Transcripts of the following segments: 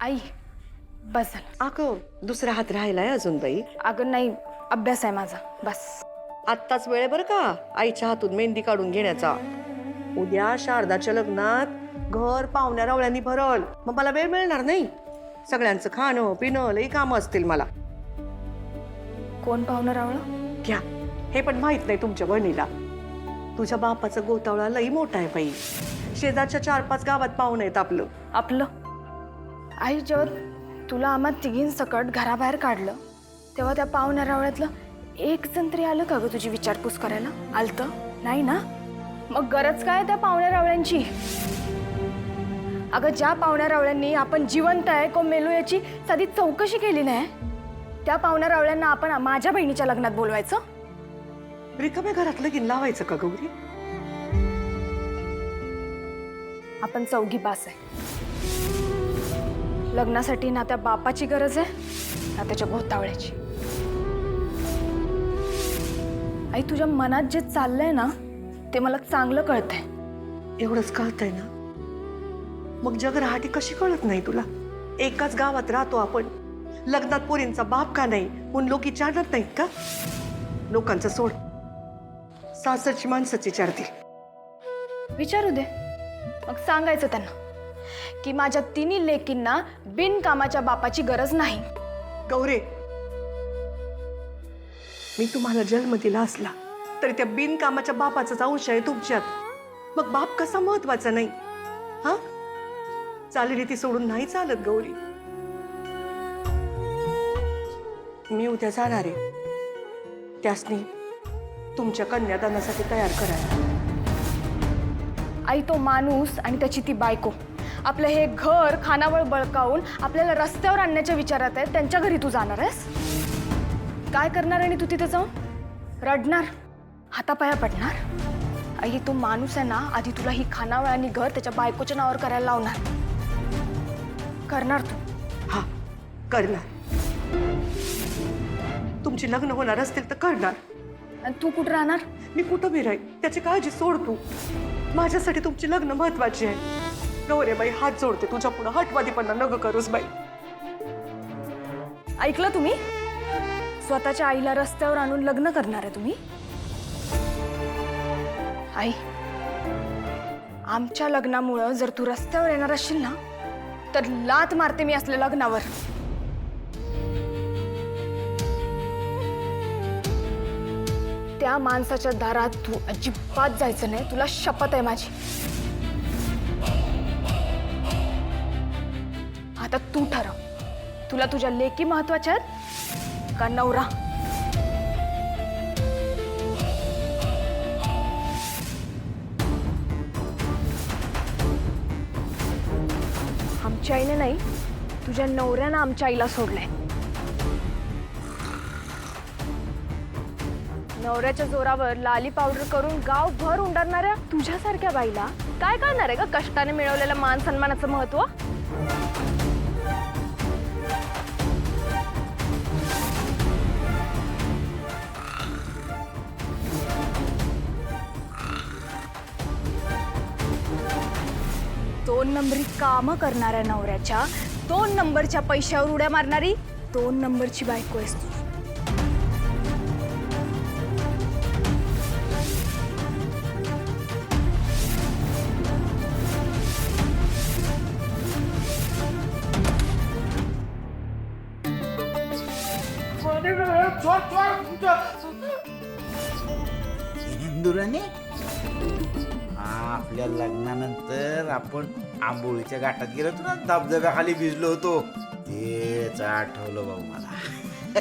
आई बस झालं. अगं दुसरा हात राहिलाय अजून बाई. अगं नाही, अभ्यास आहे माझा बस. आत्ताच वेळ आहे बरं का आईच्या हातून मेहंदी काढून घेण्याचा. उद्या शारदाच्या लग्नात घर पाहुण्या रावळ्यांनी भरल, मग मला वेळ मिळणार नाही. सगळ्यांचं खाणं पिणं लई कामं असतील मला. कोण पाहुणं रावळं? घ्या, हे पण माहित नाही तुमच्या बहिणीला. तुझ्या बापाचा गोतावळा लई मोठा आहे बाई. शेजारच्या 4-5 गावात पाहुणं आहेत आपलं. आपलं? आई जेव्हा तुला आम्हा तिघीं सकट घराबाहेर काढलं तेव्हा त्या पाहुण्या रावळ्यातलं एक जण तरी आलं का ग तुझी विचारपूस करायला? आलतं नाही ना? मग गरज काय त्या पाहुण्या रावळ्यांची? अगं ज्या पाहुण्या रावळ्यांनी आपण जिवंत आहे को मेलो याची साधी चौकशी केली नाही, त्या पाहुण्या रावळ्यांना आपण माझ्या बहिणीच्या लग्नात बोलवायचं? रिकाम्या घरात लगीन लावायचं का गौरी? आपण चौघी पास आहे. लग्नासाठी ना त्या बापाची गरज आहे ना त्याच्या घोतावळ्याची. आई तुझ्या मनात जे चाललंय ना ते मला चांगलं कळतंय. एवढंच कळतंय ना? मग जगराहाटी कशी कळत नाही तुला? एकाच गावात राहतो आपण. लग्नात पोरींचा बाप का नाही म्हणून लोक विचारत नाहीत का? लोकांचं सोड, सासरची माणसाची विचारतील. विचारू दे, मग सांगायचं त्यांना की माझ्या तिन्ही लेकींना बिनकामाच्या बापाची गरज नाही. गौरे, मी तुम्हाला जन्म दिला असला तरी त्या बिनकामाच्या बापाचाच अंश आहे तुमच्यात. मग बाप कसा महत्वाचा नाही? हा, चालीरीती सोडून नाही चालत गौरी. मी उद्या जाणार आहे. त्यासनी तुमच्या कन्यादानासाठी तयार करायला. आई तो माणूस आणि त्याची ती बायको आपलं हे घर खानावळ बळकावून आपल्याला रस्त्यावर आणण्याच्या विचारात आहे. त्यांच्या घरी तू जाणार आहेस? काय करणार? आणि तू तिथे जाऊन रडणार, हातापाया पडणार? आई तो माणूस आहे ना, आधी तुला ही खानावळ आणि घर त्याच्या बायकोच्या नावावर करायला लावणार. करणार तू? हा, करणार. तुमची लग्न होणार असतील तर करणार. आणि तू कुठं राहणार? मी कुठं बी राहील, त्याची काळजी सोड तू. माझ्यासाठी तुमची लग्न महत्वाची आहे. गौरे बाई, हात जोडते तुझ्या पुढं. हटवादीपणा नग करूस बाई. ऐकलं तुम्ही? स्वतःच्या आईला रस्त्यावर आणून लग्न करणार आहे तुम्ही? आई, आमच्या लग्नामुळं जर तू रस्त्यावर येणार असशील ना तर लात मारते मी असल्या लग्नावर. त्या माणसाच्या दारात तू अजिबात जायचं नाही, तुला शपथ आहे माझी. आता तू ठरव, तुला तुझ्या लेकी महत्वाच्या आहेत का नवरा? आमच्या आईने नाही, तुझ्या नवऱ्यानं आमच्या आईला सोडलंय. नवऱ्याच्या जोरावर लाली पावडर करून गावभर उंडारणाऱ्या तुझ्यासारख्या बाईला काय कळणार आहे का कष्टाने मिळवलेल्या मान सन्मानाचं महत्व? दोन नंबरी कामं करणाऱ्या नवऱ्याच्या 2 नंबरच्या पैशावर उड्या मारणारी 2 नंबरची बायको आहेस तू. हिंदुराने आपल्या लग्नानंतर आपण आंबोळीच्या घाटात गेलो होतो ना, धबधब्याखाली भिजलो होतो. तेच आठवलं भाऊ मला.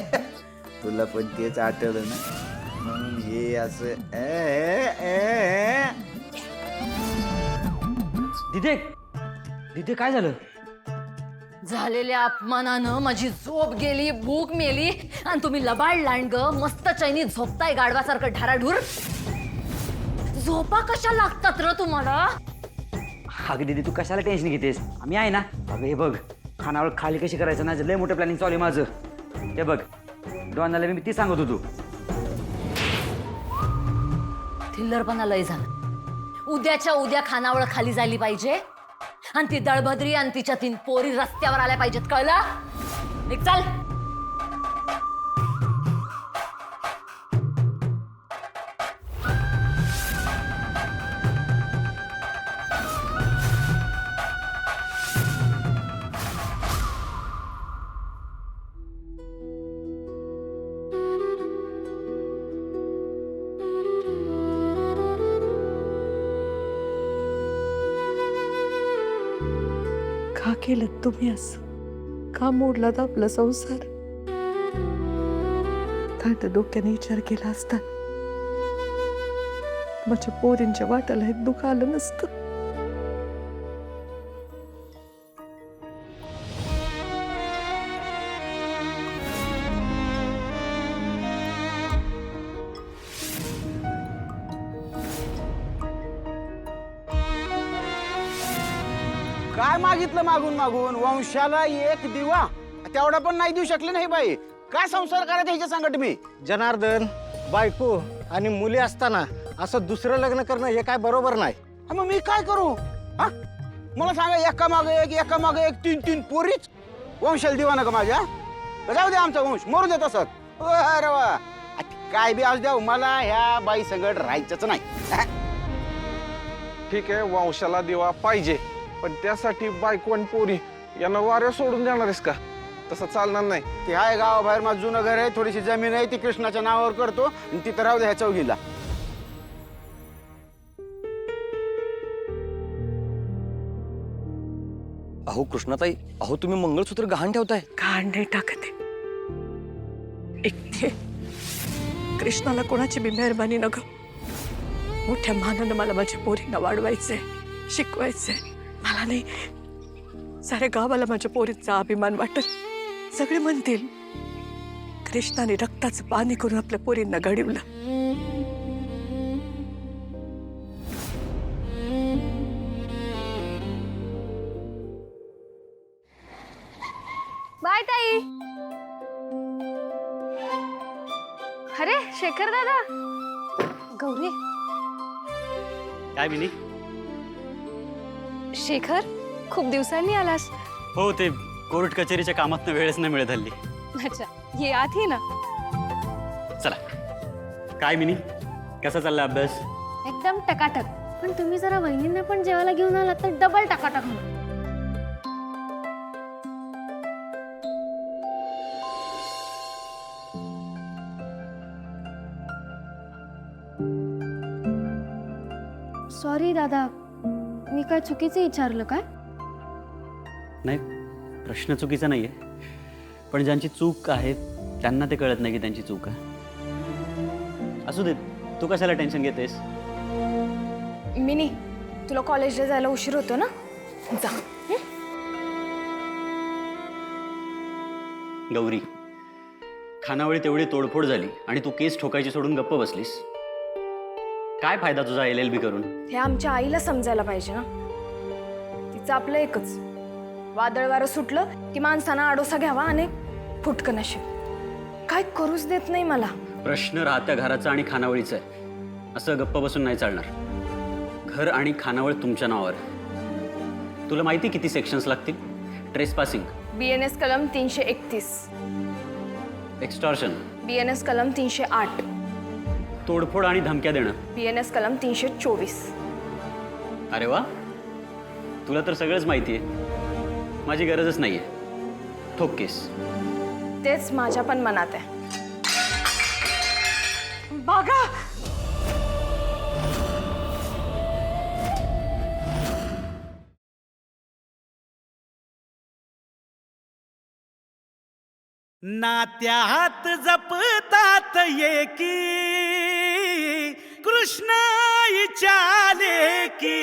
तुला पण तेच आठवलं ना, म्हणून हे असं दिदे, दिदे काय झालं? झालेल्या अपमानानं माझी झोप गेली, भूक मेली आणि तुम्ही लबाड लांड ग मस्त चैनी झोपताय गाढवासारखं ढाराढूर. झोपा कशा लागतात र तुम्हाला? अगं दीदी, तू कशाला टेन्शन घेतेस? आम्ही आहे ना. अगं हे बघ, खानावळ खाली कशी करायचं ना, लय मोठं प्लॅनिंग चालू आहे माझं. हे बघ, डॉनाला मी ती सांगत होतो. थिल्लरपणा लय झाला. उद्याच्या उद्या खानावळ खाली झाली पाहिजे आणि ती दळभद्री आणि तिच्या 3 पोरी रस्त्यावर आल्या पाहिजेत, कळलं? निघ चल. का केलं तुम्ही असं? का मोडलात आपला संसार? ताट डोक्याने विचार केला असता माझ्या पोरींच्या वाट्याला हे दुःख आलं नसतं. काय मागितलं मागून मागून? वंशाला एक दिवा तेवढा पण नाही देऊ शकले नाही बाई. काय संसार करायचा ह्याच्या सांगत मी? जनार्दन, बायको आणि मुली असताना असं दुसरं लग्न करणं हे काय बरोबर नाही. मग मी काय करू? हा, मला सांगा, एका मागे एक 3 पोरीच वंशाला दिवा नका माझ्या? जाऊ दे आमचा वंश मरू देत असत. अरे वा, आता काय बी आज द्याव, मला ह्या बाई संगत राहायचंच नाही. ठीक आहे, वंशाला दिवा पाहिजे, पण त्यासाठी बायको आणि पोरी यांना वाऱ्या सोडून देणार आहेस का? तसं चालणार नाही. ते आहे गावाबाहेर माझं जुनं घर आहे, थोडीशी जमीन आहे, ती कृष्णाच्या नावावर करतो आणि तिथं राहू दे ह्या चौघीला. अहो कृष्णाताई, अहो तुम्ही मंगळसूत्र गहाण ठेवताय. घाण नाही टाकते. एकटे कृष्णाला कोणाची बी मेहरबानी न ग. मोठ्या मानानं मला माझ्या पोरींना वाढवायचंय, शिकवायचंय. मला नाही, साऱ्या गावाला माझ्या पोरींचा अभिमान वाटत. सगळे म्हणतील कृष्णाने रक्ताचं पाणी करून आपल्या पोरींना घडवलं. बाय ताई. अरे शेखर दादा. गौरी. काय मिनी? शेखर, खूप दिवसांनी आलास. हो, ते कोर्ट कचेरीच्या कामातनं वेळच नाही मिळत हल्ली. अच्छा, ये आत ये ना. चला. काय मिनी, कसा चालला अभ्यास? एकदम टकाटक. पण तुम्ही जरा वहिनींना पण जेवायला घेऊन आलात तर डबल टकाटक होणार. सॉरी दादा, मी काय चुकीचं विचारलं काय? नाही, प्रश्न चुकीचा नाहीये, पण ज्यांची चूक आहे त्यांना ते कळत नाही की त्यांची चूक आहे. असू दे, तू कशाला टेन्शन घेतेस? मिनी, तुला कॉलेजला जायला उशीर होतो ना, जा. गौरी, खानावळी तेवढी तोडफोड झाली आणि तू केस ठोकायची सोडून गप्प बसलीस. काय फायदा तुझा LLB करून? हे आमच्या आईला समजायला पाहिजे ना. तिचं आपलं एकच, वादळ वारं सुटलं की माणसानं आडोसा घ्यावा आणि फुटकं नशीब. काय करूच देत नाही मला. प्रश्न राहत्या घराचा आणि खानावळीचा आहे, असं गप्प बसून नाही चालणार. घर आणि खानावळ तुमच्या नावावर. तुला माहिती किती सेक्शन्स लागतील? ट्रेसपासिंग, BNS कलम 331, एक्स्टॉर्शन, BNS कलम 308, तोडफोड आणि धमक्या देणं, BNS कलम 324. अरे वा, तुला तर सगळंच माहिती आहे. माझी गरजच नाहीये. ठोक केस. तेच माझ्या पण मनात आहे. बागा, नात्यात जपतात एकी कृष्ण इचाले की